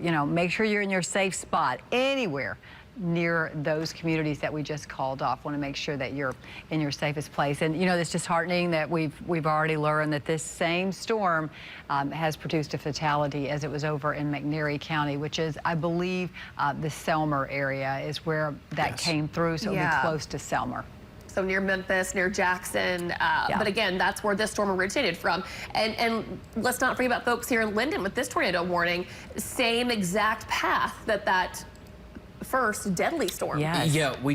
You know, make sure you're in your safe spot anywhere near those communities that we just called off. Want to make sure that you're in your safest place. And you know, it's disheartening that we've already learned that this same storm has produced a fatality as it was over in McNairy County, which is, I believe, the Selmer area is where that came through. So it'll be close to Selmer. So near Memphis, near Jackson, but again, that's where this storm originated from. And let's not forget about folks here in Linden with this tornado warning, same exact path that first deadly storm. Yes. Yeah, we